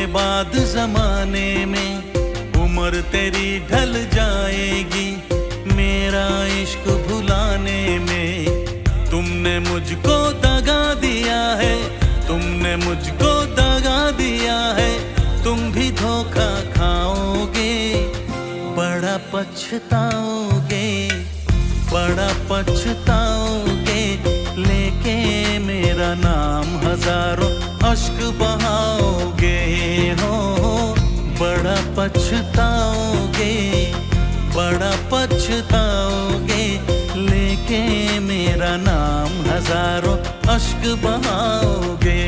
बाद जमाने में उम्र तेरी ढल जाएगी। मेरा इश्क भुलाने में तुमने मुझको दगा दिया है, तुमने मुझको दगा दिया है। तुम भी धोखा खाओगे, बड़ा पछताओगे, बड़ा पछताओगे। लेके मेरा नाम हजारों अश्क बहाओगे हो, बड़ा पछताओगे, बड़ा पछताओगे। लेके मेरा नाम हजारों अश्क बहाओगे।